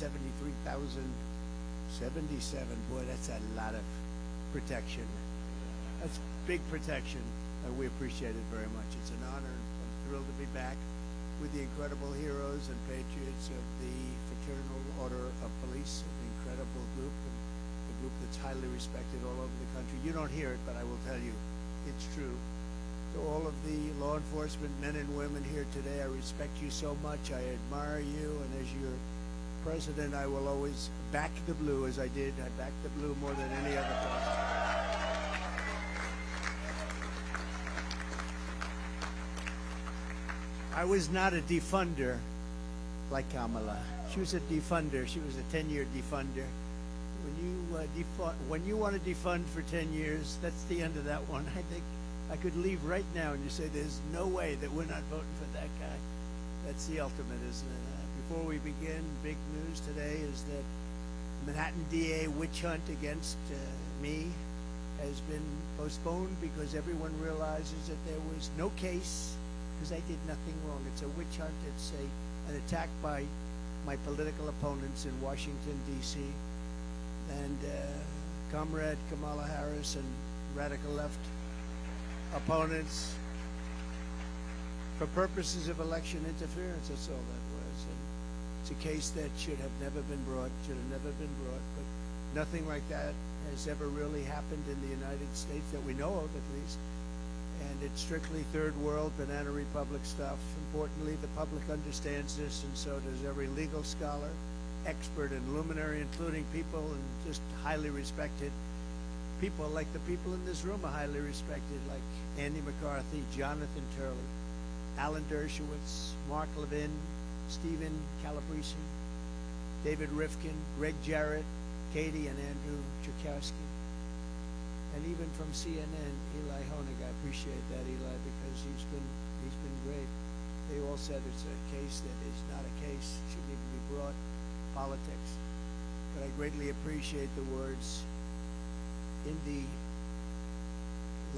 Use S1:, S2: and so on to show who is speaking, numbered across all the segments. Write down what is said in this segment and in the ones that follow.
S1: 73,077. Boy, that's a lot of protection. That's big protection, and we appreciate it very much. It's an honor. I'm thrilled to be back with the incredible heroes and patriots of the Fraternal Order of Police, an incredible group, a group that's highly respected all over the country. You don't hear it, but I will tell you, it's true. To all of the law enforcement men and women here today, I respect you so much. I admire you, and as your president, I will always back the blue, as I did. I backed the blue more than any other person. I was not a defunder like Kamala. She was a defunder. She was a 10-year defunder. When you want to defund for 10 years, that's the end of that one. I think I could leave right now and you say there's no way that we're not voting for that guy. That's the ultimate, isn't it? Before we begin, big news today is that Manhattan DA witch hunt against me has been postponed because everyone realizes that there was no case because I did nothing wrong. It's a witch hunt. It's an attack by my political opponents in Washington, D.C. And Comrade Kamala Harris and radical left opponents for purposes of election interference. That's all that was. And it's a case that should have never been brought, but nothing like that has ever really happened in the United States that we know of, at least. And it's strictly third world, banana republic stuff. Importantly, the public understands this, and so does every legal scholar, expert, and luminary, including people and just highly respected people, like the people in this room are highly respected, like Andy McCarthy, Jonathan Turley, Alan Dershowitz, Mark Levin, Stephen Calabrese, David Rifkin, Greg Jarrett, Katie and Andrew Chakowski, and even from CNN, Eli Honig. I appreciate that, Eli, because he's been great. They all said it's a case that is not a case, shouldn't even be brought, politics. But I greatly appreciate the words in the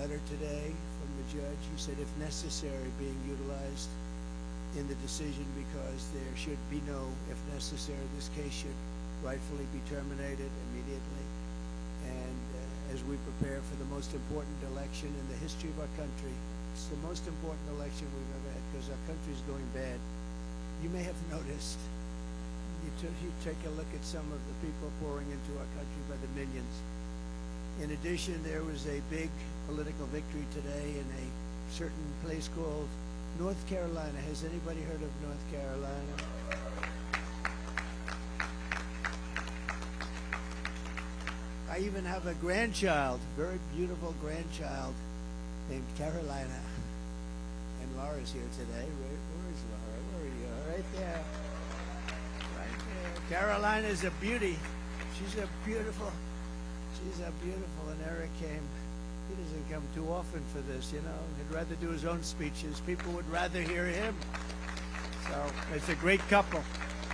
S1: letter today from the judge. He said, if necessary, being utilized in the decision because there should be no, if necessary, this case should rightfully be terminated immediately. And as we prepare for the most important election in the history of our country, it's the most important election we've ever had because our country's going bad. You may have noticed, you take a look at some of the people pouring into our country by the millions. In addition, there was a big political victory today in a certain place called North Carolina. Has anybody heard of North Carolina? I even have a grandchild, very beautiful grandchild named Carolina. And Laura's here today. Where is Laura? Where are you? Right there. Right there. Carolina's a beauty. She's a beautiful, and Eric came. He doesn't come too often for this, you know. He'd rather do his own speeches. People would rather hear him. So it's a great couple.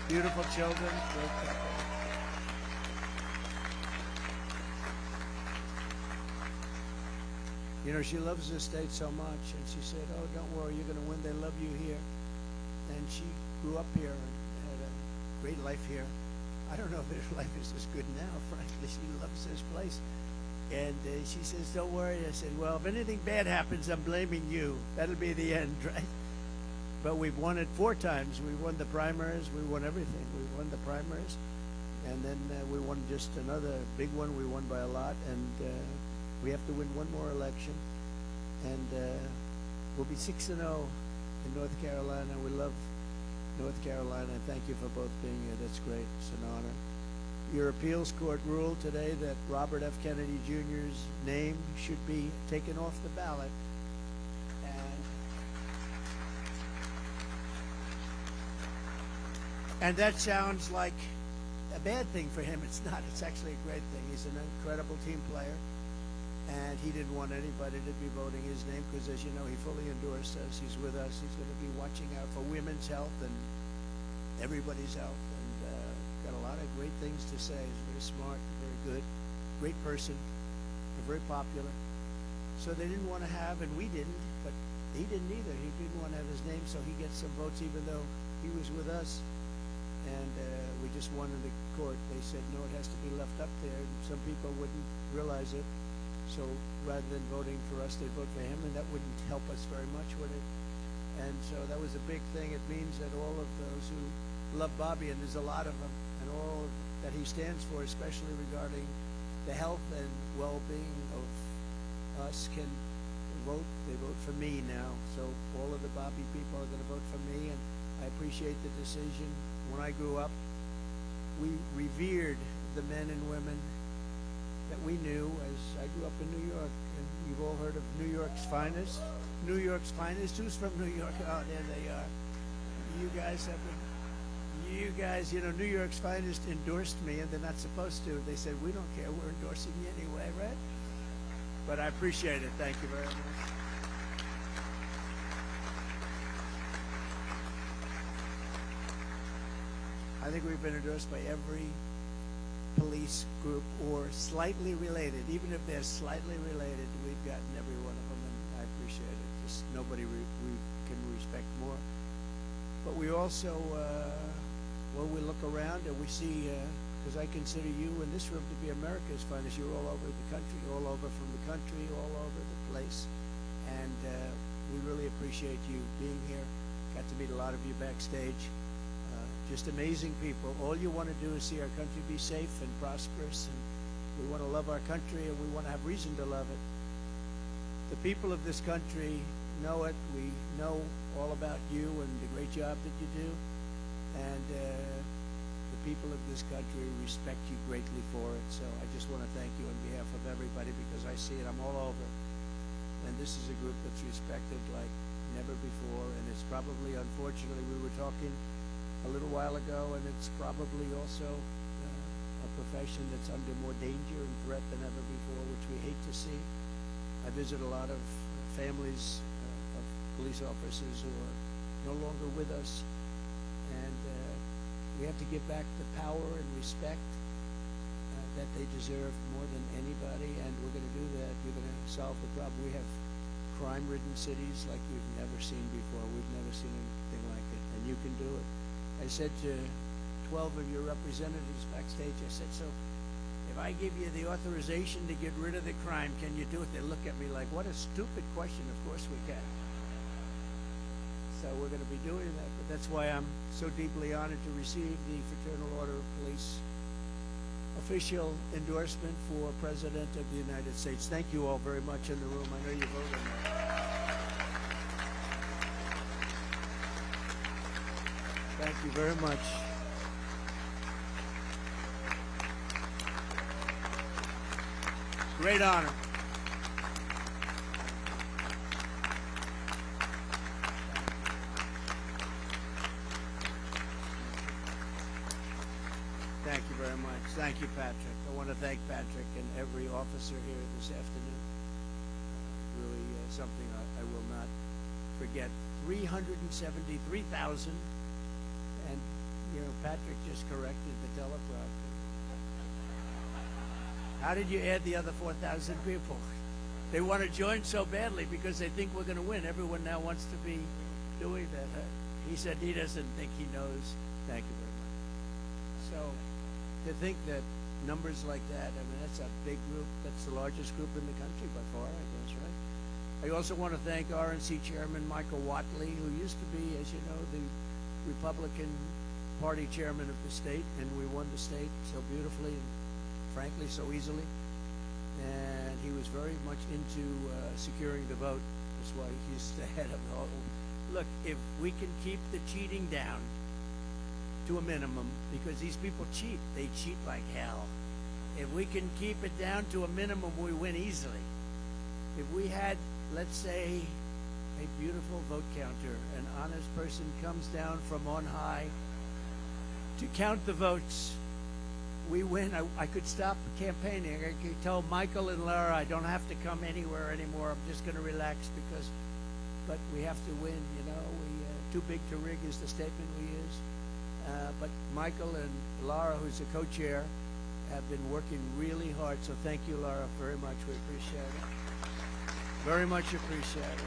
S1: Beautiful children, great couple. You know, she loves this state so much, and she said, oh, don't worry, you're going to win. They love you here. And she grew up here and had a great life here. I don't know if her life is as good now, frankly. She loves this place. And she says, don't worry. I said, well, if anything bad happens, I'm blaming you. That'll be the end, right? But we've won it 4 times. We won the primaries. We won everything. We won the primaries. And then we won just another big one. We won by a lot. And we have to win one more election. And we'll be 6-0 in North Carolina. We love North Carolina. Thank you for both being here. That's great. It's an honor. Your appeals court ruled today that Robert F. Kennedy Jr.'s name should be taken off the ballot. And that sounds like a bad thing for him. It's not. It's actually a great thing. He's an incredible team player. And he didn't want anybody to be voting his name because, as you know, he fully endorsed us. He's with us. He's going to be watching out for women's health and everybody's health. Got a lot of great things to say. He's very smart, very good, great person, very popular. So they didn't want to have, and we didn't, but he didn't either. He didn't want to have his name, so he gets some votes even though he was with us. And we we just won in the court. They said, no, it has to be left up there. And some people wouldn't realize it. So rather than voting for us, they'd vote for him, and that wouldn't help us very much, would it? And so that was a big thing. It means that all of those who love Bobby, and there's a lot of them, and all that he stands for, especially regarding the health and well-being of us, can vote. They vote for me now. So all of the Bobby people are going to vote for me, and I appreciate the decision. When I grew up, we revered the men and women that we knew as I grew up in New York. And you've all heard of New York's finest. New York's finest. Who's from New York? Oh, there they are. You guys have been, you guys, you know, New York's finest endorsed me, and they're not supposed to. They said, we don't care. We're endorsing you anyway, right? But I appreciate it. Thank you very much. I think we've been endorsed by every police group or slightly related. Even if they're slightly related, we've gotten every one of them, and I appreciate it. Just nobody we can respect more. But we also, well, we look around and we see, because I consider you in this room to be America's finest. You're all over the country, all over from the country, all over the place. And we really appreciate you being here. Got to meet a lot of you backstage. Just amazing people. All you want to do is see our country be safe and prosperous, and we want to love our country, and we want to have reason to love it. The people of this country know it. We know all about you and the great job that you do, and the people of this country respect you greatly for it. So I just want to thank you on behalf of everybody, because I see it. I'm all over, and this is a group that's respected like never before, and it's probably, unfortunately, we were talking a little while ago, and it's probably also a profession that's under more danger and threat than ever before, which we hate to see. I visit a lot of families of police officers who are no longer with us, and we have to give back the power and respect that they deserve more than anybody, and we're going to do that. We're going to solve the problem. We have crime-ridden cities like we've never seen before. We've never seen anything like it, and you can do it. I said to 12 of your representatives backstage, I said, so if I give you the authorization to get rid of the crime, can you do it? They look at me like, what a stupid question. Of course we can. So we're going to be doing that. But that's why I'm so deeply honored to receive the Fraternal Order of Police official endorsement for President of the United States. Thank you all very much in the room. I know you voted on that. Thank you very much. Great honor. Thank you very much. Thank you, Patrick. I want to thank Patrick and every officer here this afternoon. Really something I will not forget. 373,000. And, you know, Patrick just corrected the teleprompter. How did you add the other 4,000 people? They want to join so badly because they think we're going to win. Everyone now wants to be doing that. Huh? He said he doesn't think he knows. Thank you very much. So to think that numbers like that, I mean, that's a big group. That's the largest group in the country by far, I guess, right? I also want to thank RNC Chairman Michael Whatley, who used to be, as you know, the Republican Party chairman of the state, and we won the state so beautifully and frankly so easily. And he was very much into securing the vote. That's why he's the head of the whole. Look, if we can keep the cheating down to a minimum, because these people cheat, they cheat like hell. If we can keep it down to a minimum, we win easily. If we had, let's say, a beautiful vote counter, an honest person comes down from on high to count the votes, we win. I could stop campaigning. I could tell Michael and Laura I don't have to come anywhere anymore. I'm just going to relax but we have to win, you know. Too big to rig is the statement we use. But Michael and Laura, who's the co-chair, have been working really hard. So thank you, Laura, very much. We appreciate it. Very much appreciate it.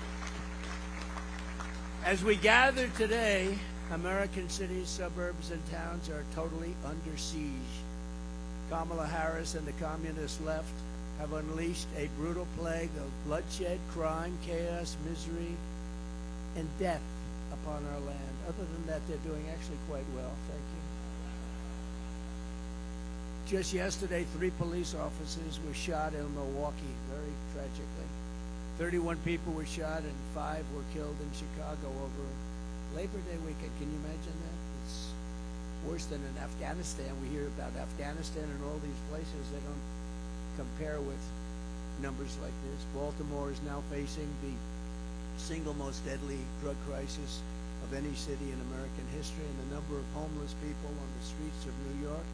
S1: As we gather today American cities, suburbs, and towns are totally under siege. Kamala Harris and the communist left have unleashed a brutal plague of bloodshed, crime, chaos, misery, and death upon our land. Other than that, they're doing actually quite well. Thank you. Just yesterday, 3 police officers were shot in Milwaukee, very tragically. 31 people were shot and 5 were killed in Chicago over Labor Day weekend. Can you imagine that? It's worse than in Afghanistan. We hear about Afghanistan and all these places. They don't compare with numbers like this. Baltimore is now facing the single most deadly drug crisis of any city in American history, and the number of homeless people on the streets of New York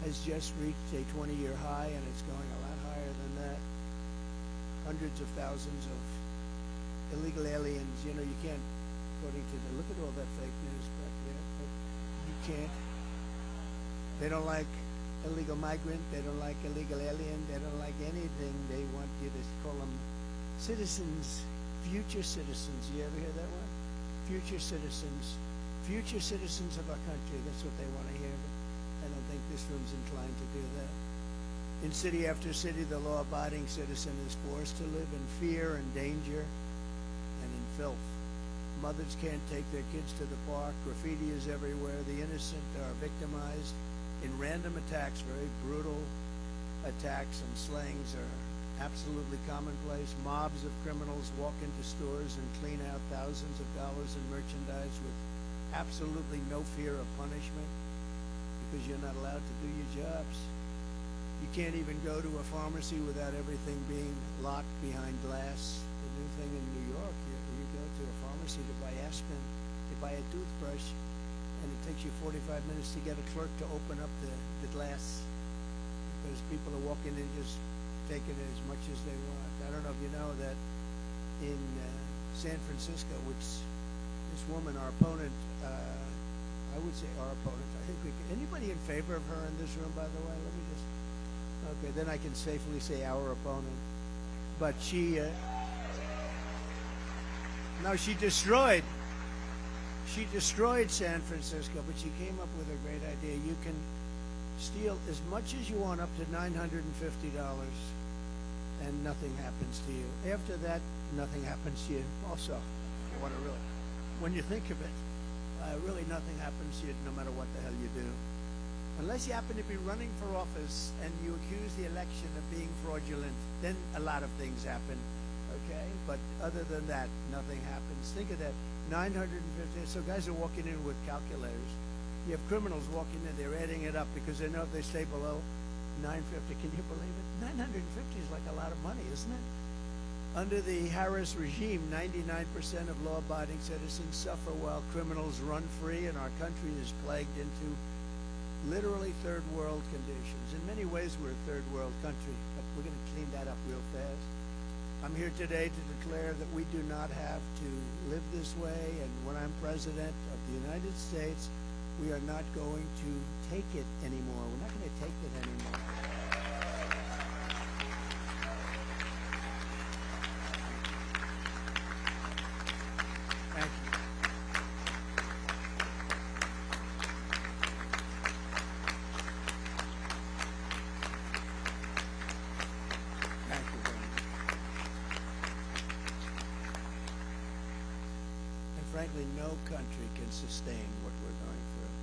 S1: has just reached a 20-year high, and it's going a lot higher than that. Hundreds of thousands of illegal aliens. You know, you can't, according to look at all that fake news back there, but you can't. They don't like illegal migrant. They don't like illegal alien. They don't like anything. They want you to call them citizens, future citizens. You ever hear that one? Future citizens. Future citizens of our country. That's what they want to hear. But I don't think this room's inclined to do that. In city after city, the law-abiding citizen is forced to live in fear and danger and in filth. Mothers can't take their kids to the park. Graffiti is everywhere. The innocent are victimized in random attacks. Very brutal attacks and slayings are absolutely commonplace. Mobs of criminals walk into stores and clean out thousands of dollars in merchandise with absolutely no fear of punishment because you're not allowed to do your jobs. You can't even go to a pharmacy without everything being locked behind glass. The new thing in New York, you go to a pharmacy to buy aspirin, to buy a toothbrush, and it takes you 45 minutes to get a clerk to open up the glass because people are walking in just taking as much as they want. I don't know if you know that in San Francisco, which this woman, our opponent, I would say our opponent, I think we can, anybody in favor of her in this room, by the way? Let me just, okay, then I can safely say our opponent. But she, no, she destroyed San Francisco, but she came up with a great idea. You can steal as much as you want, up to $950, and nothing happens to you. After that, nothing happens to you also. When you think of it, really nothing happens to you no matter what the hell you do. Unless you happen to be running for office and you accuse the election of being fraudulent, then a lot of things happen, okay? But other than that, nothing happens. Think of that, 950, so guys are walking in with calculators. You have criminals walking in, they're adding it up because they know if they stay below 950, can you believe it? 950 is like a lot of money, isn't it? Under the Harris regime, 99% of law-abiding citizens suffer while criminals run free, and our country is plagued into literally third world conditions. In many ways, we're a third world country, but we're going to clean that up real fast. I'm here today to declare that we do not have to live this way, and when I'm president of the United States, we are not going to take it anymore. We're not going to take it anymore. Thank you. Thank you very much. And frankly, no country can sustain what we're going through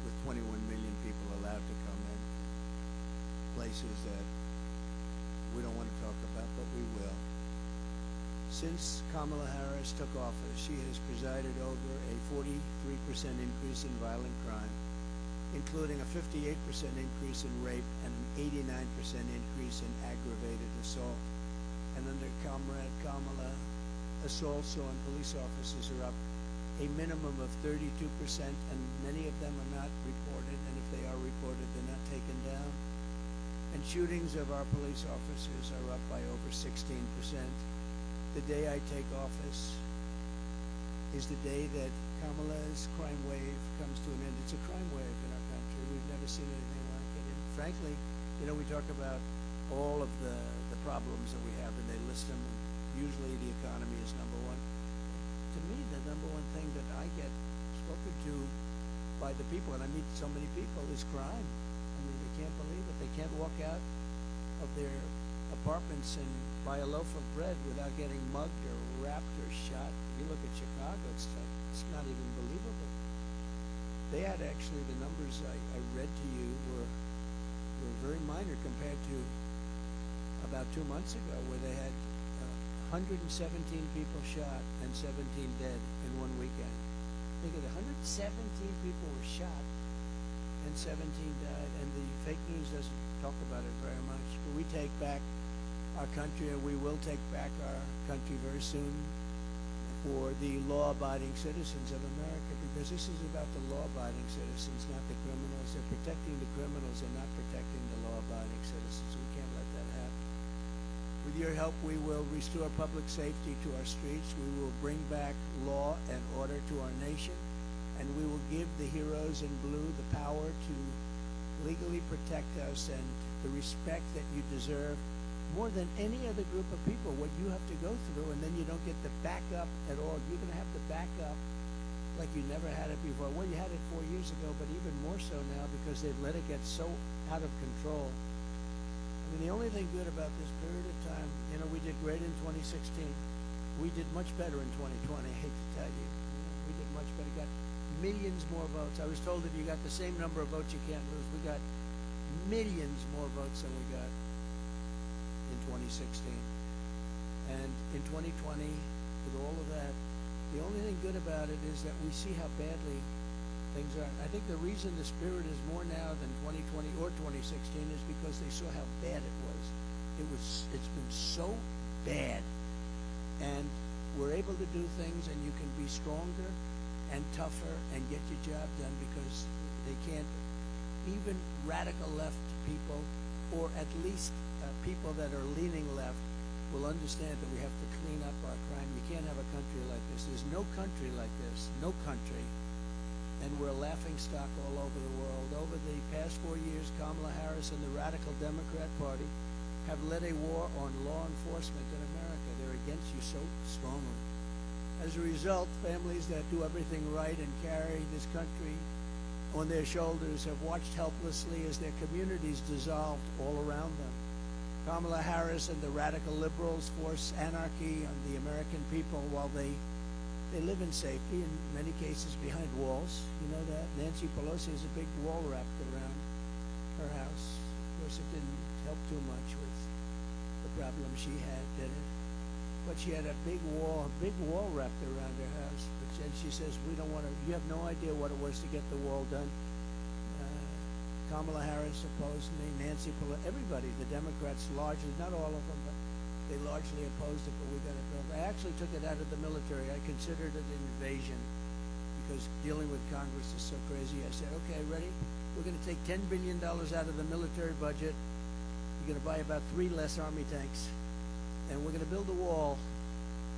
S1: with 21 million people allowed to come in, places that we don't want to talk about, but we will. Since Kamala Harris took office, she has presided over a 43% increase in violent crime, including a 58% increase in rape and an 89% increase in aggravated assault. And under Comrade Kamala, assaults on police officers are up a minimum of 32%, and many of them are not reported, and if they are reported, they're not taken down. And shootings of our police officers are up by over 16%. The day I take office is the day that Kamala's crime wave comes to an end. It's a crime wave in our country. We've never seen anything like it. And frankly, you know, we talk about all of the problems that we have, and they list them. Usually the economy is number one. To me, the number one thing that I get spoken spoken to by the people, and I meet so many people, is crime. I mean, they can't believe it. They can't walk out of their apartments and buy a loaf of bread without getting mugged or wrapped or shot. If you look at Chicago, it's not even believable. They had actually, the numbers I read to you were very minor compared to about 2 months ago, where they had 117 people shot and 17 dead in one weekend. Think of it, 117 people were shot and 17 died, and the fake news doesn't talk about it very much. But we take back our country, and we will take back our country very soon for the law-abiding citizens of America, because this is about the law-abiding citizens, not the criminals. They're protecting the criminals and not protecting the law-abiding citizens. We can't let that happen. With your help, we will restore public safety to our streets. We will bring back law and order to our nation, and we will give the heroes in blue the power to legally protect us and the respect that you deserve more than any other group of people. What you have to go through, and then you don't get the backup at all. You're going to have the backup like you never had it before. Well, you had it 4 years ago, but even more so now, because they've let it get so out of control. I mean, the only thing good about this period of time, you know, we did great in 2016. We did much better in 2020, I hate to tell you. We did much better. Got millions more votes. I was told if you got the same number of votes, you can't lose. We got millions more votes than we got in 2016. And in 2020, with all of that, the only thing good about it is that we see how badly things are. I think the reason the spirit is more now than 2020 or 2016 is because they saw how bad it was. It's been so bad. And we're able to do things, and you can be stronger and tougher and get your job done, because they can't, even radical left people, or at least people that are leaning left, will understand that we have to clean up our crime. You can't have a country like this. There's no country like this, no country. And we're a laughing stock all over the world. Over the past 4 years, Kamala Harris and the radical Democrat Party have led a war on law enforcement in America. They're against you so strongly. As a result, families that do everything right and carry this country on their shoulders have watched helplessly as their communities dissolved all around them. Kamala Harris and the radical liberals force anarchy on the American people while they live in safety, in many cases behind walls. You know that? Nancy Pelosi has a big wall wrapped around her house. Of course, it didn't help too much with the problem she had, did it? But she had a big wall wrapped around her house. And she says, we don't want to, you have no idea what it was to get the wall done. Kamala Harris opposed me, Nancy Pelosi, everybody, the Democrats largely, not all of them, but they largely opposed it, but we got it built. I actually took it out of the military. I considered it an invasion because dealing with Congress is so crazy. I said, okay, ready? We're going to take $10 billion out of the military budget. You're going to buy about 3 less Army tanks. And we're going to build a wall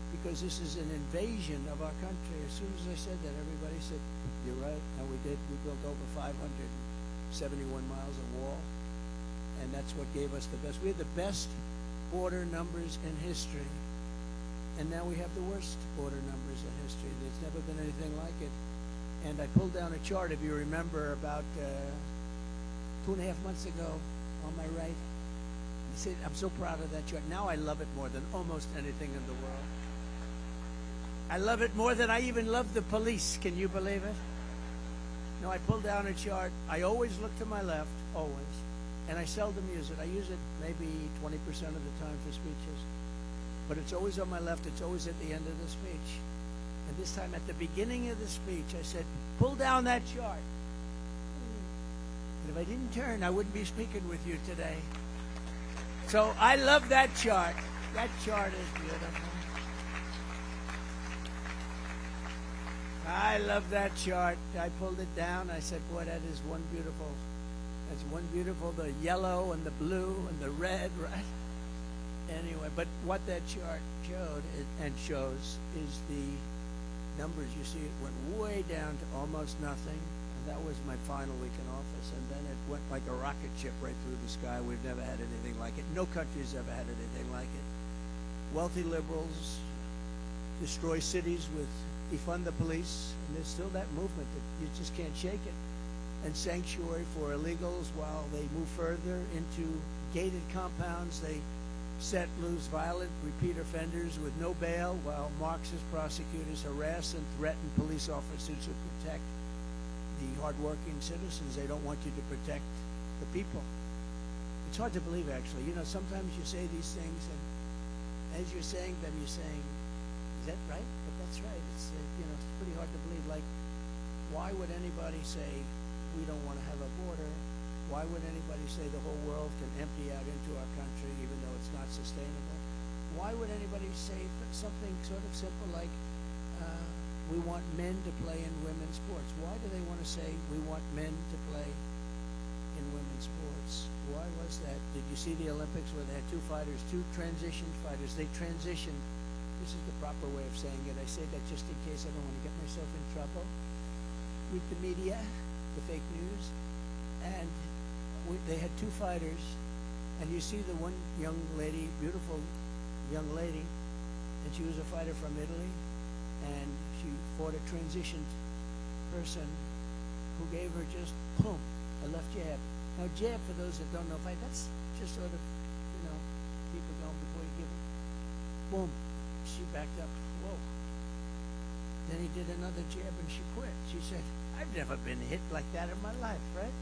S1: because this is an invasion of our country. As soon as I said that, everybody said, you're right. And we did. We built over 571 miles of wall. And that's what gave us the best. We had the best border numbers in history. And now we have the worst border numbers in history. There's never been anything like it. And I pulled down a chart, if you remember, about 2.5 months ago on my right. I said, I'm so proud of that chart. Now I love it more than almost anything in the world. I love it more than I even love the police. Can you believe it? No, I pulled down a chart. I always look to my left, always. And I seldom use it. I use it maybe 20% of the time for speeches. But it's always on my left. It's always at the end of the speech. And this time at the beginning of the speech, I said, pull down that chart. And if I didn't turn, I wouldn't be speaking with you today. So I love that chart. That chart is beautiful. I love that chart. I pulled it down. I said, boy, that is one beautiful. That's one beautiful, the yellow and the blue and the red, right? Anyway, but what that chart showed and shows is the numbers. You see, it went way down to almost nothing. And that was my final week in office. And then it went like a rocket ship right through the sky. We've never had anything like it. No country's ever had anything like it. Wealthy liberals destroy cities with defund the police, and there's still that movement that you just can't shake it, and sanctuary for illegals while they move further into gated compounds. They set loose violent repeat offenders with no bail while Marxist prosecutors harass and threaten police officers who protect the hardworking citizens. They don't want you to protect the people. It's hard to believe, actually. You know, sometimes you say these things, and as you're saying them, you're saying, is that right? But that's right. It's, you know, it's pretty hard to believe. Like, why would anybody say we don't want to have a border? Why would anybody say the whole world can empty out into our country even though it's not sustainable? Why would anybody say something sort of simple like, we want men to play in women's sports? Why do they want to say we want men to play in women's sports? Why was that? Did you see the Olympics where they had two fighters, two transition fighters? They transitioned. This is the proper way of saying it. I say that just in case I don't want to get myself in trouble with the media, the fake news. And they had two fighters, and you see the one young lady, beautiful young lady, and she was a fighter from Italy, and she fought a transitioned person who gave her just, boom, a left jab. Now, jab, for those that don't know, fight, that's just sort of, you know, keep it going before you give it. Boom. She backed up. Whoa. Then he did another jab, and she quit. She said, I've never been hit like that in my life, right?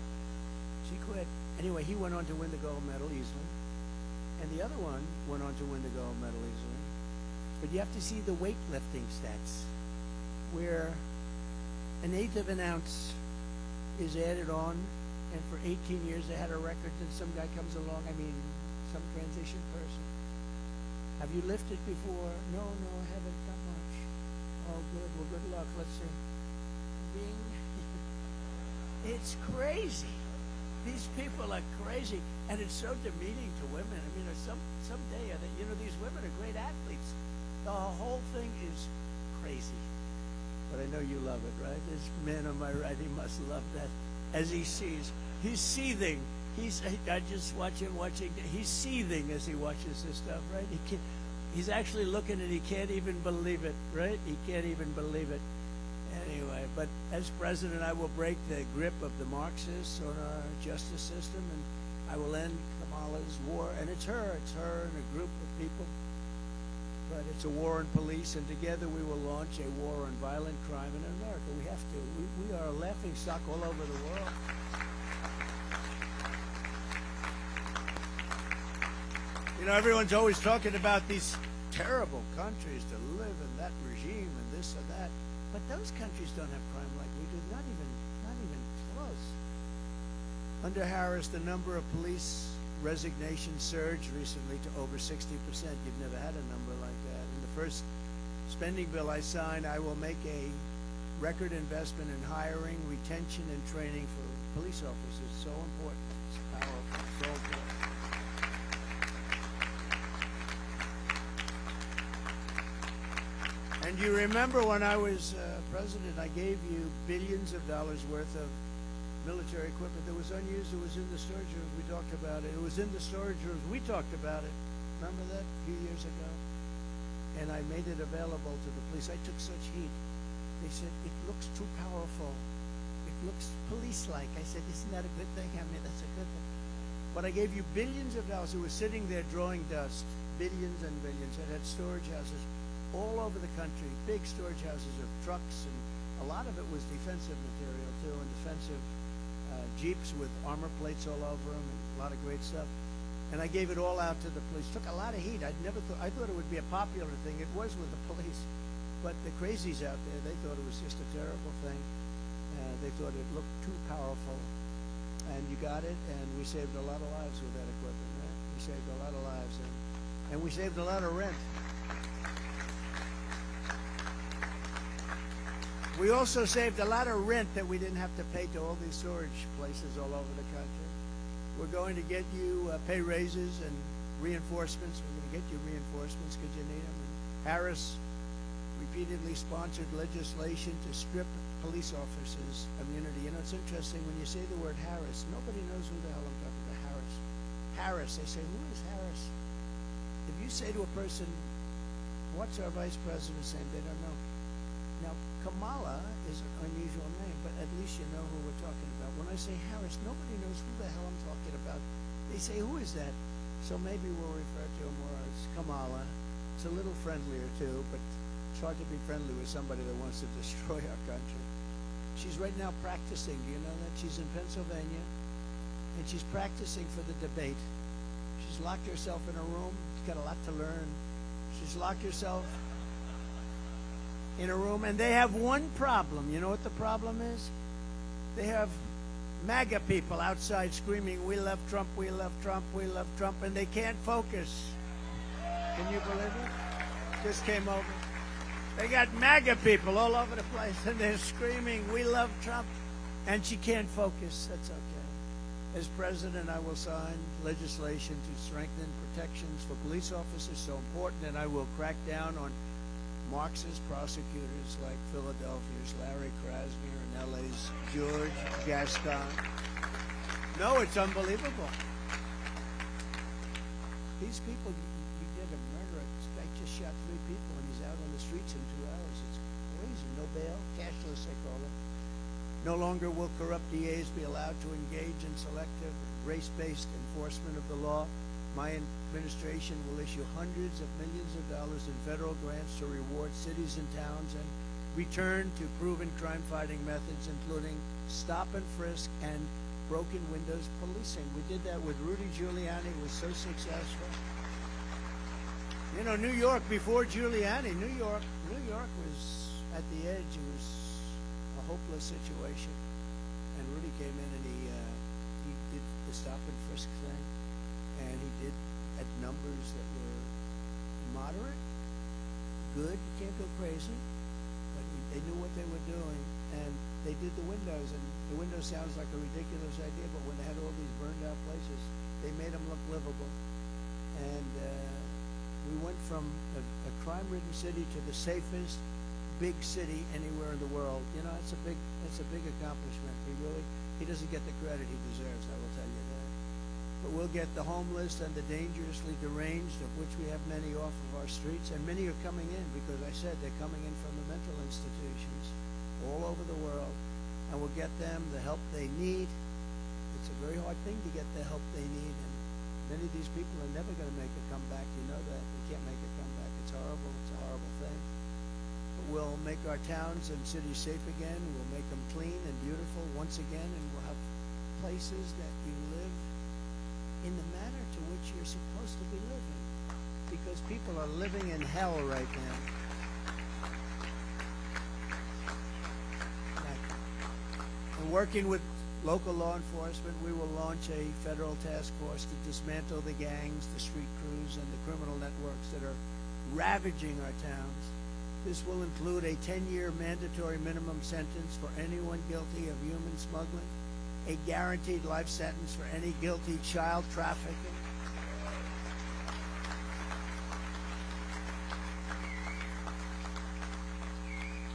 S1: She quit. Anyway, he went on to win the gold medal easily, and the other one went on to win the gold medal easily. But you have to see the weightlifting stats, where an eighth of an ounce is added on, and for 18 years they had a record, and some guy comes along, I mean, some transition person. Have you lifted before? No, I haven't got much. Oh, good. Well, good luck. Let's see. Bing. It's crazy. These people are crazy, and it's so demeaning to women. I mean, someday, you know, these women are great athletes. The whole thing is crazy. But I know you love it, right? This man on my right, he must love that. As he sees, he's seething. I just watch him watching. He's seething as he watches this stuff, right? He's actually looking and he can't even believe it, right? He can't even believe it. Anyway, but as president, I will break the grip of the Marxists on our justice system, and I will end Kamala's war. And it's her and a group of people. But it's a war on police, and together we will launch a war on violent crime in America. We have to. We are a laughing stock all over the world. You know, everyone's always talking about these terrible countries to live in, that regime and this and that. But those countries don't have crime like we do, not even close. Under Harris, the number of police resignations surged recently to over 60%. You've never had a number like that. In the first spending bill I signed, I will make a record investment in hiring, retention, and training for police officers. So important. It's powerful. So important. And you remember when I was president, I gave you billions of dollars worth of military equipment that was unused. It was in the storage rooms. We talked about it. It was in the storage rooms. We talked about it. Remember that a few years ago? And I made it available to the police. I took such heat. They said, it looks too powerful. It looks police-like. I said, isn't that a good thing? I mean, that's a good thing. But I gave you billions of dollars. It was sitting there drawing dust. Billions and billions. It had storage houses all over the country, big storage houses of trucks, and a lot of it was defensive material too, and defensive Jeeps with armor plates all over them, and a lot of great stuff. And I gave it all out to the police. Took a lot of heat. I thought it would be a popular thing. It was with the police, but the crazies out there, they thought it was just a terrible thing. They thought it looked too powerful, and you got it, and we saved a lot of lives with that equipment. Right? We saved a lot of lives, and we saved a lot of rent. We also saved a lot of rent that we didn't have to pay to all these storage places all over the country. We're going to get you pay raises and reinforcements. We're going to get you reinforcements because you need them. And Harris repeatedly sponsored legislation to strip police officers' immunity. You know, it's interesting when you say the word Harris, nobody knows who the hell I'm talking about. Harris. They say, who is Harris? If you say to a person, what's our vice president's name? They don't know. Now, Kamala is an unusual name, but at least you know who we're talking about. When I say Harris, nobody knows who the hell I'm talking about. They say, who is that? So maybe we'll refer to her more as Kamala. It's a little friendlier too, but it's hard to be friendly with somebody that wants to destroy our country. She's right now practicing. Do you know that? She's in Pennsylvania, and she's practicing for the debate. She's locked herself in a room. She's got a lot to learn. She's locked herself in a room, and they have one problem. You know what the problem is? They have MAGA people outside screaming, "We love Trump, we love Trump, we love Trump," and they can't focus. Can you believe it? Just came over. They got MAGA people all over the place, and they're screaming, "We love Trump," and she can't focus. That's okay. As president, I will sign legislation to strengthen protections for police officers, so important, and I will crack down on Marxist prosecutors like Philadelphia's Larry Krasner and LA's George Gascon. No, it's unbelievable. These people, you get a murderer. This guy just shot 3 people and he's out on the streets in 2 hours. It's crazy. No bail, cashless, they call it. No longer will corrupt DAs be allowed to engage in selective, race-based enforcement of the law. My administration will issue hundreds of millions of dollars in federal grants to reward cities and towns and return to proven crime-fighting methods, including stop and frisk and broken windows policing. We did that with Rudy Giuliani. It was so successful. You know, New York before Giuliani, New York was at the edge. It was a hopeless situation. And Rudy came in and he did the stop and frisk thing. And he did at numbers that were moderate, good. You can't go crazy, but they knew what they were doing, and they did the windows. And the window sounds like a ridiculous idea, but when they had all these burned out places, they made them look livable. And we went from a crime-ridden city to the safest big city anywhere in the world. You know, it's a big accomplishment. He doesn't get the credit he deserves, I will tell you that. But we'll get the homeless and the dangerously deranged, of which we have many off of our streets, and many are coming in because I said they're coming in from the mental institutions all over the world, and we'll get them the help they need. It's a very hard thing to get the help they need, and many of these people are never going to make a comeback. You know that. They can't make a comeback. It's horrible. It's a horrible thing. But we'll make our towns and cities safe again. We'll make them clean and beautiful once again, and we'll have places that you live in the manner to which you're supposed to be living, because people are living in hell right now. And working with local law enforcement, we will launch a federal task force to dismantle the gangs, the street crews, and the criminal networks that are ravaging our towns. This will include a 10-year mandatory minimum sentence for anyone guilty of human smuggling, a guaranteed life sentence for any guilty child trafficking,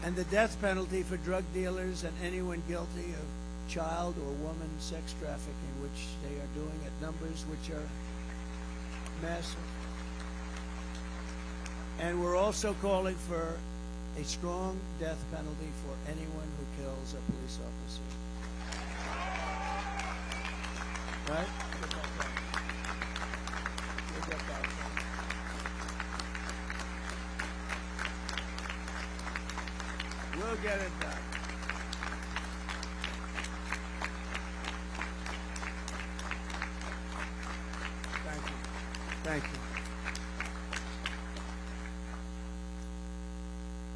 S1: and the death penalty for drug dealers and anyone guilty of child or woman sex trafficking, which they are doing at numbers which are massive. And we're also calling for a strong death penalty for anyone who kills a police officer. Right? We'll get that done. We'll get it done. Thank you. Thank you.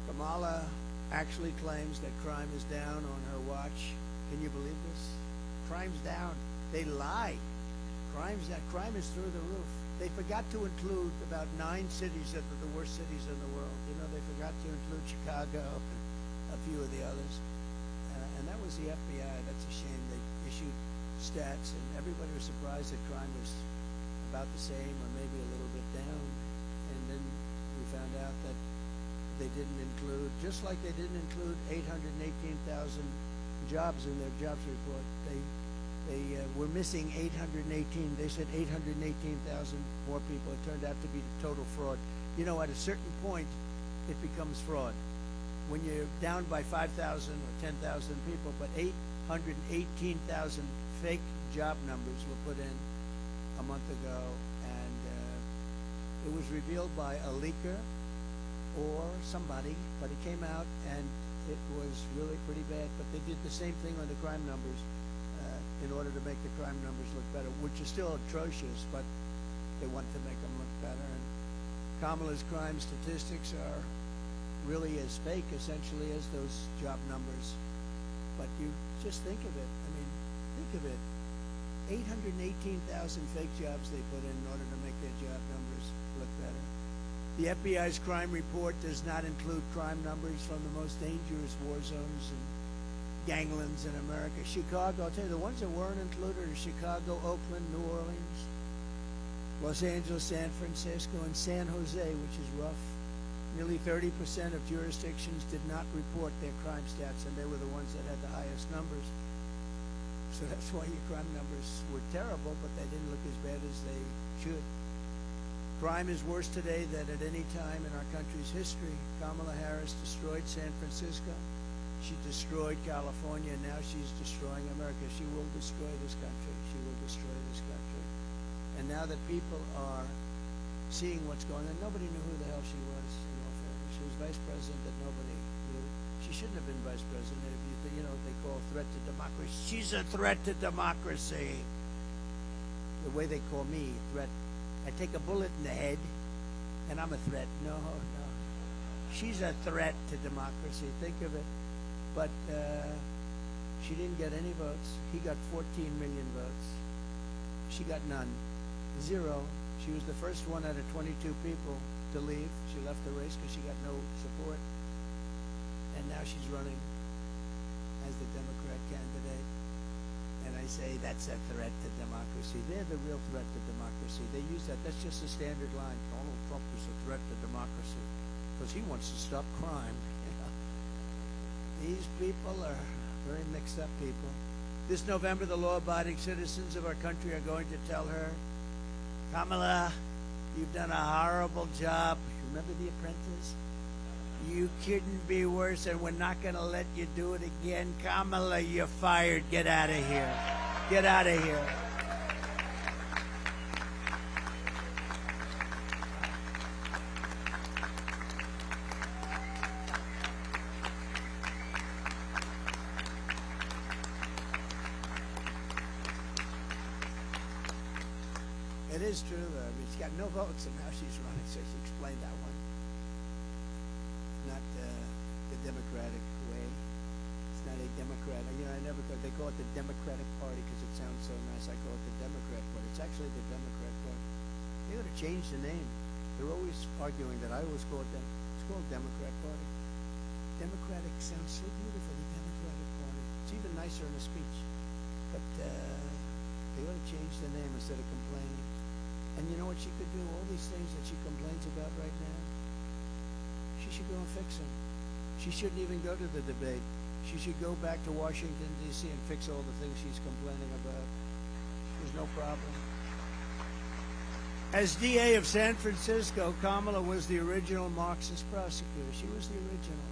S1: Kamala actually claims that crime is down on her watch. Can you believe this? Crime's down. They lie. Crime is through the roof. They forgot to include about 9 cities that are the worst cities in the world. You know, they forgot to include Chicago and a few of the others. And that was the FBI. That's a shame. They issued stats, and everybody was surprised that crime was about the same or maybe a little bit down. And then we found out that they didn't include, just like they didn't include 818,000 jobs in their jobs report. They were missing 818. They said 818,000 more people. It turned out to be total fraud. You know, at a certain point, it becomes fraud. when you're down by 5,000 or 10,000 people, but 818,000 fake job numbers were put in a month ago, and it was revealed by a leaker or somebody, but it came out and it was really pretty bad. But they did the same thing on the crime numbers in order to make the crime numbers look better, which is still atrocious, but they wanted to make them look better. And Kamala's crime statistics are really as fake, essentially, as those job numbers. But you just think of it. I mean, think of it. 818,000 fake jobs they put in order to make their job numbers look better. The FBI's crime report does not include crime numbers from the most dangerous war zones and ganglands in America. Chicago, I'll tell you, the ones that weren't included are Chicago, Oakland, New Orleans, Los Angeles, San Francisco, and San Jose, which is rough. Nearly 30% of jurisdictions did not report their crime stats, and they were the ones that had the highest numbers. So that's why your crime numbers were terrible, but they didn't look as bad as they should. Crime is worse today than at any time in our country's history. Kamala Harris destroyed San Francisco. She destroyed California, and now she's destroying America. She will destroy this country. She will destroy this country. And now that people are seeing what's going on, nobody knew who the hell she was, in all fairness. She was vice president that nobody knew. She shouldn't have been vice president. If you know, they call threat to democracy. She's a threat to democracy. The way they call me, threat. I take a bullet in the head, and I'm a threat. No. She's a threat to democracy. Think of it. But she didn't get any votes. He got 14 million votes. She got none. Zero. She was the first one out of 22 people to leave. She left the race because she got no support. And now she's running as the Democrat candidate. And I say that's a threat to democracy. They're the real threat to democracy. They use that. That's just a standard line. Donald Trump is a threat to democracy because he wants to stop crime. These people are very mixed up people. This November, the law-abiding citizens of our country are going to tell her, Kamala, you've done a horrible job. Remember The Apprentice? You couldn't be worse, and we're not going to let you do it again. Kamala, you're fired. Get out of here. Get out of here. It is true, though. I mean, she's got no votes, and now she's running, so she explained that one. Not the Democratic way. It's not a Democrat. You know, I never call it, they call it the Democratic Party because it sounds so nice. I call it the Democrat Party. It's actually the Democrat Party. They ought to change the name. They're always arguing that. I always call it it's called Democrat Party. Democratic sounds so beautiful, the Democratic Party. It's even nicer in a speech. But they ought to change the name instead of complaining. And you know what she could do? All these things that she complains about right now, she should go and fix them. She shouldn't even go to the debate. She should go back to Washington, D.C. and fix all the things she's complaining about. There's no problem. As DA of San Francisco, Kamala was the original Marxist prosecutor. She was the original.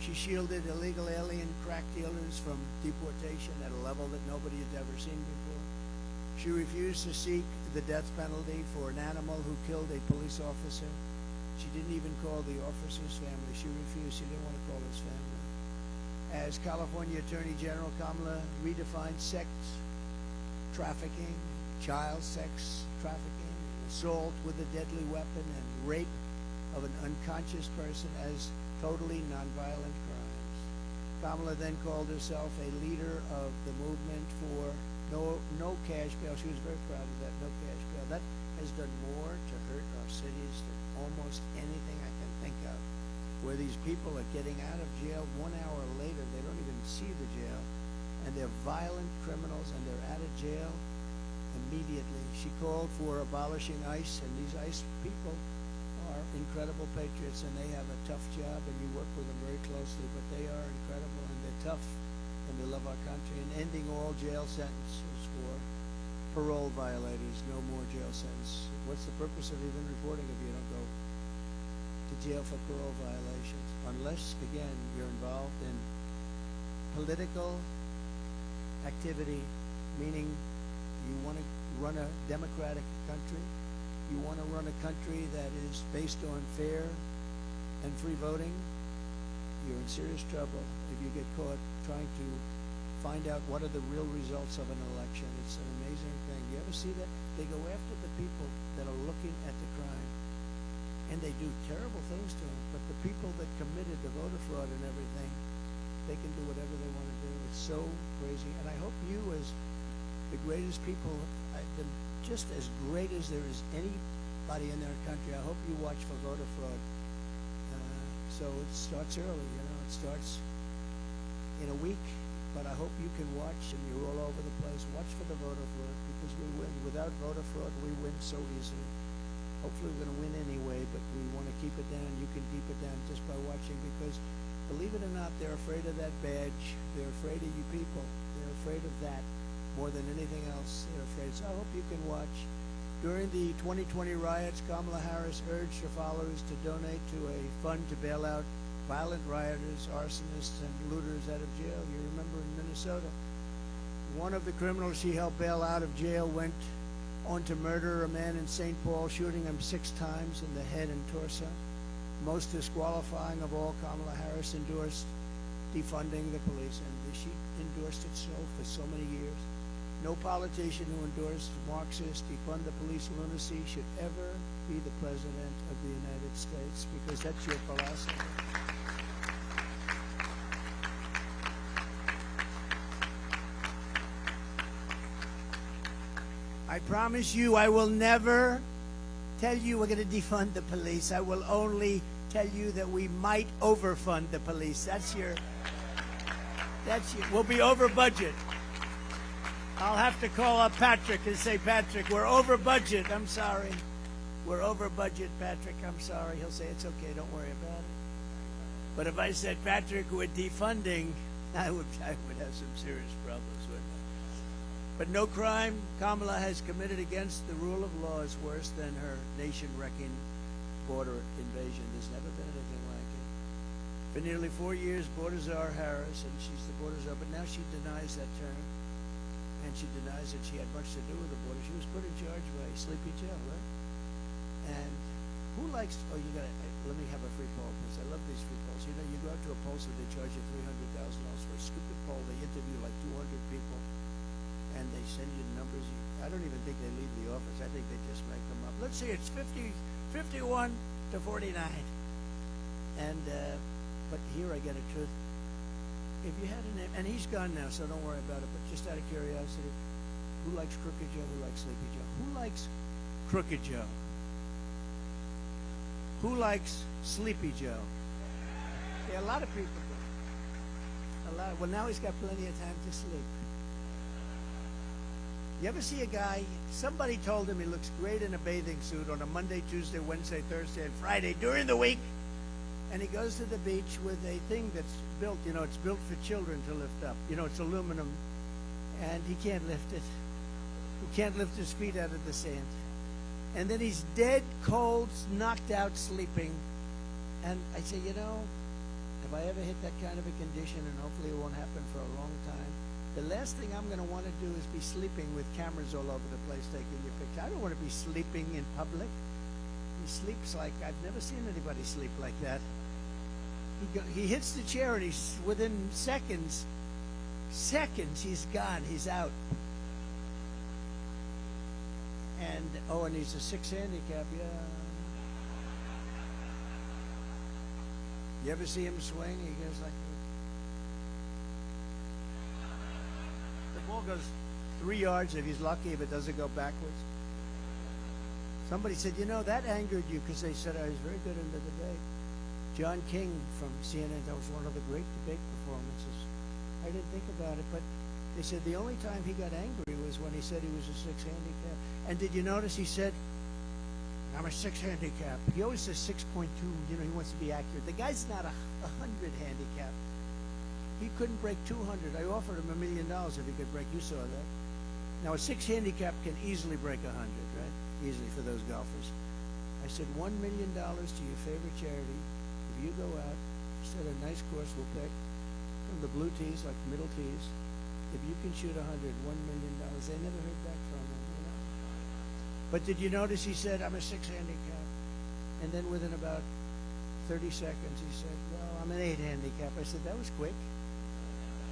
S1: She shielded illegal alien crack dealers from deportation at a level that nobody had ever seen before. She refused to seek the death penalty for an animal who killed a police officer. She didn't even call the officer's family. She refused. She didn't want to call his family. As California Attorney General, Kamala redefined sex trafficking, child sex trafficking, assault with a deadly weapon, and rape of an unconscious person as totally nonviolent crimes. Kamala then called herself a leader of the movement for no cash bail. She was very proud of that, no cash bail. That has done more to hurt our cities than almost anything I can think of, where these people are getting out of jail 1 hour later. They don't even see the jail, and they're violent criminals, and they're out of jail immediately. She called for abolishing ICE, and these ICE people are incredible patriots, and they have a tough job, and you work with them very closely, but they are incredible, and they're tough, and they love our country, and ending all jail sentences for parole violators. No more jail sentence. What's the purpose of even reporting if you don't go to to jail for parole violations, unless, again, you're involved in political activity, meaning you want to run a democratic country, you want to run a country that is based on fair and free voting, you're in serious trouble if you get caught trying to find out what are the real results of an election. It's an amazing thing. You ever see that? They go after the people that are looking at the crime, and they do terrible things to them, but the people that committed the voter fraud and everything, they can do whatever they want to do. It's so crazy. And I hope you, as the greatest people, just as great as there is anybody in their country, I hope you watch for voter fraud. So it starts early, you know, it starts in a week, but I hope you can watch, and you're all over the place. Watch for the voter fraud, because we win. Without voter fraud, we win so easily. Hopefully we're going to win anyway, but we want to keep it down. You can keep it down just by watching, because believe it or not, they're afraid of that badge. They're afraid of you people. They're afraid of that more than anything else. They're afraid. So I hope you can watch. During the 2020 riots, Kamala Harris urged her followers to donate to a fund to bail out violent rioters, arsonists, and looters out of jail. You remember in Minnesota, one of the criminals she helped bail out of jail went on to murder a man in St. Paul, shooting him 6 times in the head and torso. Most disqualifying of all, Kamala Harris endorsed defunding the police, and she endorsed it for so many years. No politician who endorsed Marxist, defund the police lunacy should ever be the president of the United States, because that's your philosophy. I promise you, I will never tell you we're going to defund the police. I will only tell you that we might overfund the police. We'll be over budget. I'll have to call up Patrick and say, Patrick, we're over budget. I'm sorry. We're over budget, Patrick. I'm sorry. He'll say, it's okay. Don't worry about it. But if I said, Patrick, we're defunding, I would have some serious problems with it. But no crime Kamala has committed against the rule of law is worse than her nation-wrecking border invasion. There's never been anything like it. For nearly 4 years, border czar Harris, and she's the border czar, but now she denies that term. And she denies that she had much to do with the border. She was put in charge by Sleepy Joe, right? And who likes, let me have a free poll, because I love these free polls. You know, you go out to a pollster, they charge you $300,000 for a stupid poll. They interview like 200 people, and they send you the numbers. I don't even think they leave the office. I think they just make them up. Let's see, it's 51 to 49. And, but here I get a truth. If you had a name, and he's gone now, so don't worry about it, but just out of curiosity, who likes Crooked Joe? Who likes Sleepy Joe? Who likes Crooked Joe? Who likes Sleepy Joe? Yeah, a lot of people do. Well, now he's got plenty of time to sleep. You ever see a guy, somebody told him he looks great in a bathing suit on a Monday, Tuesday, Wednesday, Thursday, and Friday during the week, and he goes to the beach with a thing that's built, you know, it's built for children to lift up. You know, it's aluminum, and he can't lift it. He can't lift his feet out of the sand. And then he's dead, cold, knocked out, sleeping. And I say, you know, if I ever hit that kind of a condition, and hopefully it won't happen for a long time, the last thing I'm going to want to do is be sleeping with cameras all over the place taking your picture. I don't want to be sleeping in public. He sleeps like, I've never seen anybody sleep like that. He hits the chair, and he's within seconds, he's gone, he's out. And, and he's a 6 handicap, yeah. You ever see him swing? He goes like, the ball goes 3 yards if he's lucky, if it doesn't go backwards. Somebody said, you know, that angered you, because they said I was very good in the debate. John King from CNN, that was one of the great debate performances. I didn't think about it, but they said the only time he got angry was when he said he was a 6 handicap. And did you notice he said, I'm a 6 handicap. He always says 6.2, you know, he wants to be accurate. The guy's not a 100 handicap. He couldn't break 200. I offered him $1 million if he could break, you saw that. Now a 6 handicap can easily break 100, right? Easily for those golfers. I said, $1 million to your favorite charity. If you go out, set a nice course we'll pick from the blue tees, like middle tees. If you can shoot 100, $1 million. They never heard back from him, you know. But did you notice he said, I'm a 6 handicap? And then within about 30 seconds, he said, well, I'm an 8 handicap. I said, that was quick.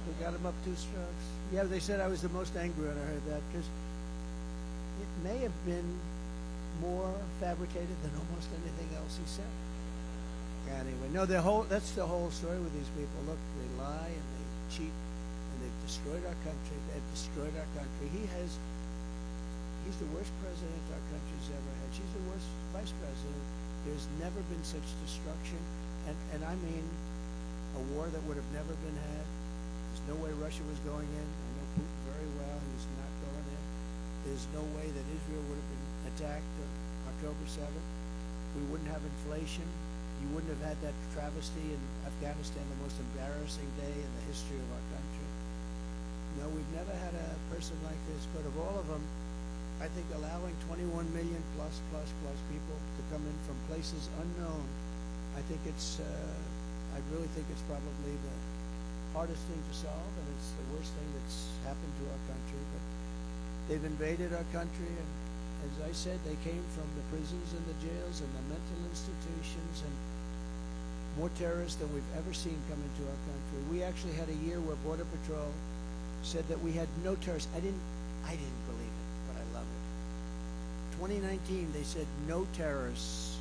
S1: We got him up 2 strokes. Yeah, they said I was the most angry when I heard that, because it may have been more fabricated than almost anything else he said. Anyway, no, that's the whole story with these people. Look, they lie and they cheat, and they've destroyed our country. They've destroyed our country. He's the worst president our country's ever had. She's the worst vice president. There's never been such destruction, and I mean a war that would have never been had. There's no way Russia was going in. I know Putin very well. He was not going in. There's no way that Israel would have been attacked on October 7th. We wouldn't have inflation. You wouldn't have had that travesty in Afghanistan, the most embarrassing day in the history of our country. No, we've never had a person like this, but of all of them, I think allowing 21 million plus people to come in from places unknown, I really think it's probably the hardest thing to solve, and it's the worst thing that's happened to our country. But they've invaded our country, and as I said, they came from the prisons and the jails and the mental institutions, and more terrorists than we've ever seen come into our country. We actually had a year where Border Patrol said that we had no terrorists. I didn't believe it, but I love it. 2019, they said no terrorists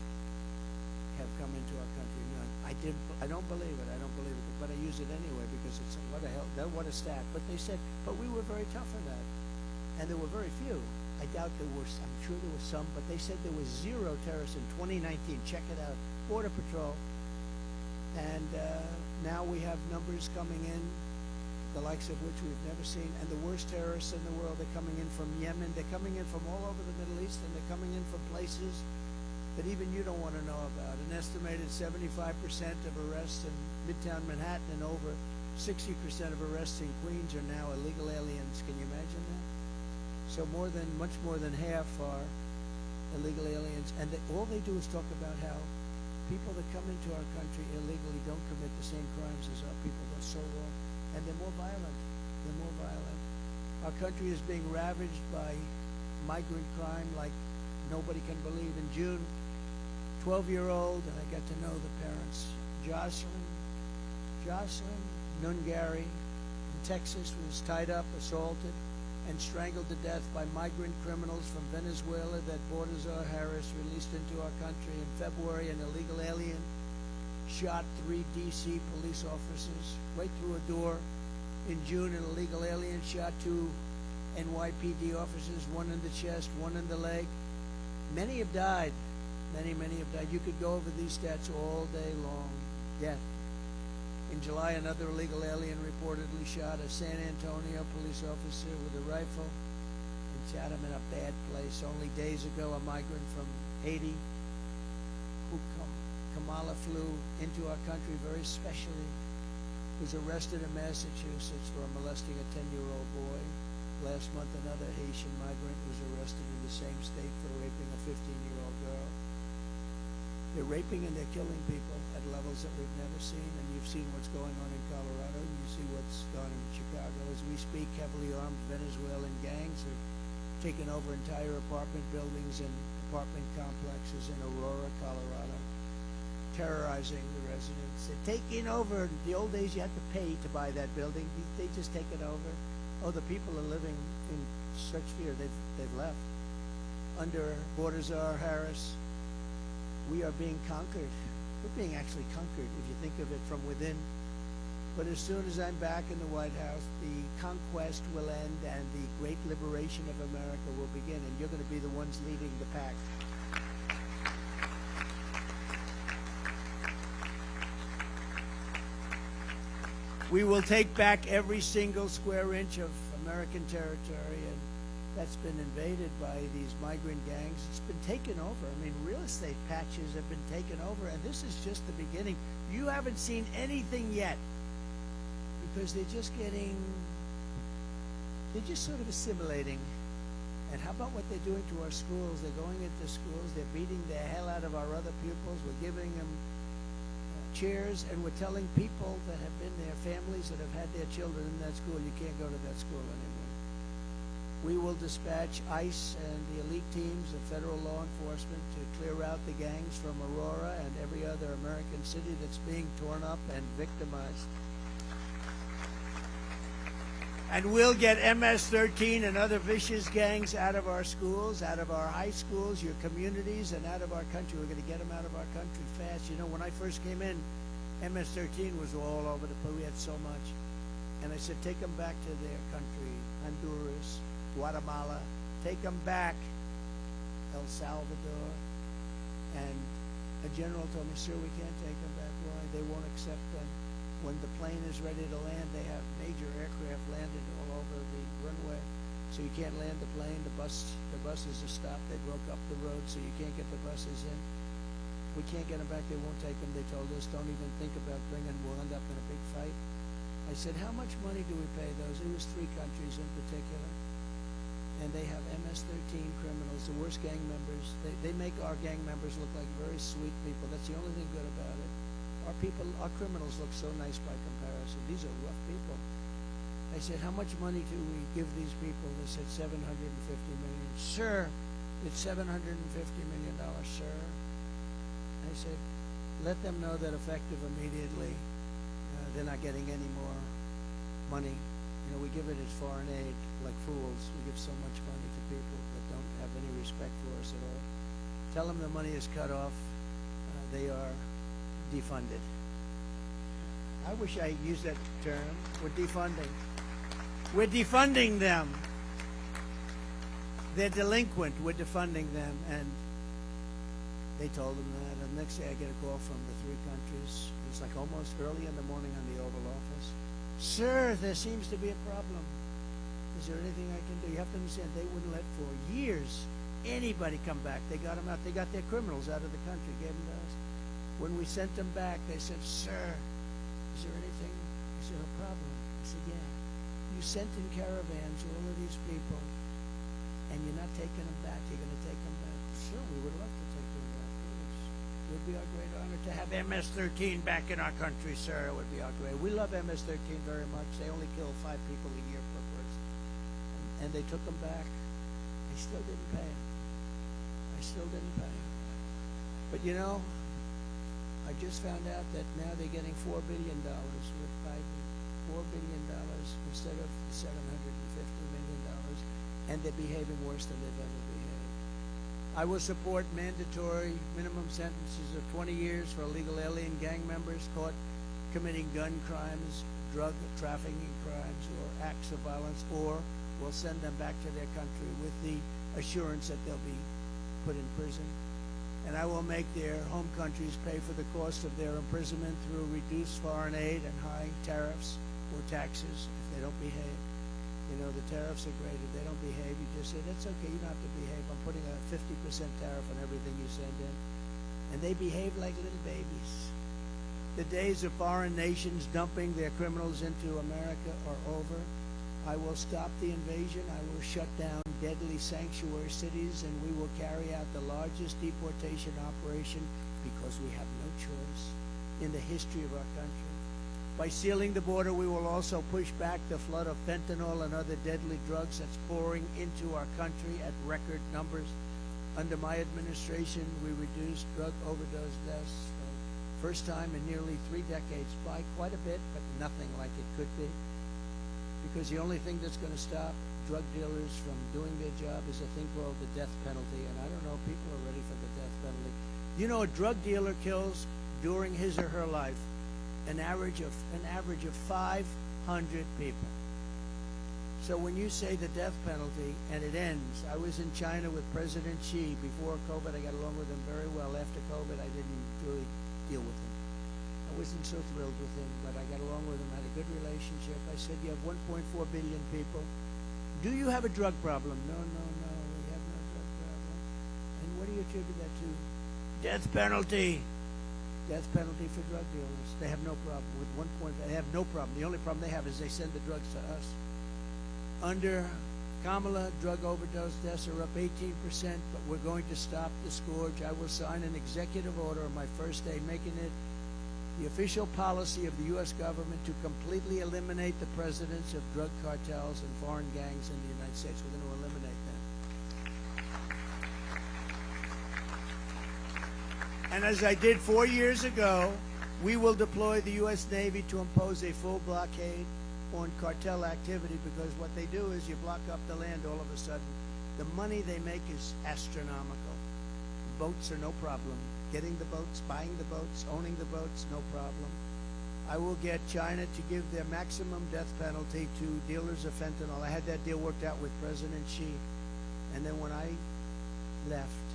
S1: have come into our country. None. I don't believe it. I don't believe it, but I use it anyway because it's what a stat. But they said, but we were very tough on that, and there were very few. I doubt there were. I'm sure there were some, but they said there was 0 terrorists in 2019. Check it out, Border Patrol. And now we have numbers coming in, the likes of which we've never seen. And the worst terrorists in the world are coming in from Yemen. They're coming in from all over the Middle East, and they're coming in from places that even you don't want to know about. An estimated 75% of arrests in Midtown Manhattan and over 60% of arrests in Queens are now illegal aliens. Can you imagine that? So much more than half are illegal aliens. And all they do is talk about how people that come into our country illegally don't commit the same crimes as our people. They're so wrong. And they're more violent. They're more violent. Our country is being ravaged by migrant crime like nobody can believe. In June, 12-year-old, and I got to know the parents, Jocelyn Nungari in Texas was tied up, assaulted, and strangled to death by migrant criminals from Venezuela that Kamala Harris released into our country. In February, an illegal alien shot 3 D.C. police officers right through a door. In June, an illegal alien shot 2 NYPD officers, 1 in the chest, 1 in the leg. Many have died. Many have died. You could go over these stats all day long. Death. In July, another illegal alien reportedly shot a San Antonio police officer with a rifle and shot him in a bad place. Only days ago, a migrant from Haiti who Kamala flew into our country very specially was arrested in Massachusetts for molesting a 10-year-old boy. Last month, another Haitian migrant was arrested in the same state for raping a 15-year-old girl. They're raping and they're killing people at levels that we've never seen, and you've seen what's going on in Colorado, and you see what's going on in Chicago. As we speak, heavily armed Venezuelan gangs have taken over entire apartment buildings and apartment complexes in Aurora, Colorado, terrorizing the residents. They're taking over. In the old days, you had to pay to buy that building. They just take it over. Oh, the people are living in such fear. They've left. Under Border Czar Harris, we are being conquered. We're being actually conquered if you think of it from within. But as soon as I'm back in the White House, the conquest will end and the great liberation of America will begin, and you're going to be the ones leading the pack. We will take back every single square inch of American territory, and that's been invaded by these migrant gangs. It's been taken over. I mean, real estate patches have been taken over, and this is just the beginning. You haven't seen anything yet because they're just sort of assimilating, And how about what they're doing to our schools? They're going into schools, they're beating the hell out of our other pupils, we're giving them chairs, and we're telling people that have been there, families that have had their children in that school, you can't go to that school anymore. We will dispatch ICE and the elite teams of federal law enforcement to clear out the gangs from Aurora and every other American city that's being torn up and victimized. And we'll get MS-13 and other vicious gangs out of our schools, out of our high schools, your communities, and out of our country. We're going to get them out of our country fast. You know, when I first came in, MS-13 was all over the place. We had so much. And I said, take them back to their country, Honduras, Guatemala. Take them back, El Salvador. And a general told me, sir, we can't take them back. Why? They won't accept them. When the plane is ready to land, they have major aircraft landed all over the runway. So you can't land the plane. The buses are stopped. They broke up the road, so you can't get the buses in. We can't get them back. They won't take them. They told us, don't even think about bringing. We'll end up in a big fight. I said, how much money do we pay those? It was 3 countries in particular. And they have MS-13 criminals, the worst gang members. They make our gang members look like very sweet people. That's the only thing good about it. Our criminals look so nice by comparison. These are rough people. I said, how much money do we give these people? They said $750 million. Sir, it's $750 million, sir. I said, let them know that effective immediately, they're not getting any more money. You know, we give it as foreign aid like fools. We give so much money to people that don't have any respect for us at all. Tell them the money is cut off. They are defunded. I wish I used that term. We're defunding. We're defunding them. They're delinquent. We're defunding them. And they told them that. And the next day I get a call from the 3 countries. It's like almost early in the morning on the Oval Office. Sir, there seems to be a problem. Is there anything I can do? You have to understand, they wouldn't let for years anybody come back. They got them out. They got their criminals out of the country, gave them to us. When we sent them back, they said, sir, is there anything? Is there a problem? I said, yeah. You sent in caravans all of these people, and you're not taking them back. You're going to take them back. Sure, we would love to take them back. It would be our great honor to have MS-13 back in our country, sir. It would be our great. We love MS-13 very much. They only kill 5 people a year per person. And they took them back. They still didn't pay them. I still didn't pay them. But you know, I just found out that now they're getting $4 billion with Biden. $4 billion instead of $750 million. And they're behaving worse than they've ever behaved. I will support mandatory minimum sentences of 20 years for illegal alien gang members caught committing gun crimes, drug trafficking crimes, or acts of violence, or we'll send them back to their country with the assurance that they'll be put in prison. And I will make their home countries pay for the cost of their imprisonment through reduced foreign aid and high tariffs or taxes if they don't behave. You know, the tariffs are great. If they don't behave, you just say, that's okay, you don't have to behave. I'm putting a 50% tariff on everything you send in. And they behave like little babies. The days of foreign nations dumping their criminals into America are over. I will stop the invasion. I will shut down deadly sanctuary cities, and we will carry out the largest deportation operation because we have no choice in the history of our country. By sealing the border, we will also push back the flood of fentanyl and other deadly drugs that's pouring into our country at record numbers. Under my administration, we reduced drug overdose deaths for the first time in nearly 3 decades by quite a bit, but nothing like it could be. Because the only thing that's going to stop drug dealers from doing their job is a thing called the death penalty. And I don't know if people are ready for the death penalty. You know, a drug dealer kills during his or her life an average of 500 people. So when you say the death penalty and it ends, I was in China with President Xi before COVID. I got along with him very well. After COVID, I didn't really deal with him. I wasn't so thrilled with him, but I got along with him, had a good relationship. I said, you have 1.4 billion people. Do you have a drug problem? No, we have no drug problem. And what do you attribute that to? Death penalty. Death penalty for drug dealers. They have no problem with 1.5. They have no problem. The only problem they have is they send the drugs to us. Under Kamala, drug overdose deaths are up 18%, but we're going to stop the scourge. I will sign an executive order on my first day, making it the official policy of the U.S. government to completely eliminate the presidents of drug cartels and foreign gangs in the United States. We're going to eliminate them. And as I did 4 years ago, we will deploy the U.S. Navy to impose a full blockade on cartel activity, because what they do is you block up the land, all of a sudden the money they make is astronomical. Boats are no problem. Getting the boats, buying the boats, owning the boats, no problem. I will get China to give their maximum death penalty to dealers of fentanyl. I had that deal worked out with President Xi, and then when I left,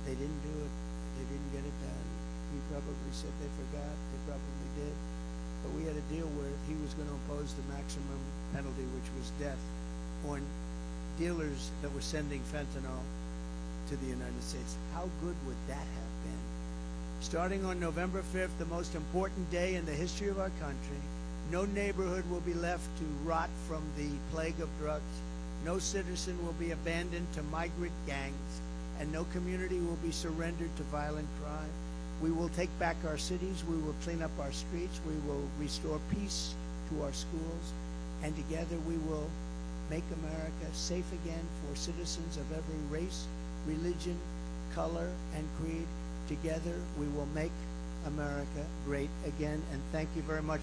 S1: they didn't do it. They didn't get it done. He probably said they forgot. They probably did. But we had a deal where he was going to impose the maximum penalty, which was death, on dealers that were sending fentanyl to the United States. How good would that have been? Starting on November 5th, the most important day in the history of our country, no neighborhood will be left to rot from the plague of drugs. No citizen will be abandoned to migrant gangs, and no community will be surrendered to violent crime. We will take back our cities. We will clean up our streets. We will restore peace to our schools. And together we will make America safe again for citizens of every race, religion, color, and creed. Together we will make America great again. And thank you very much.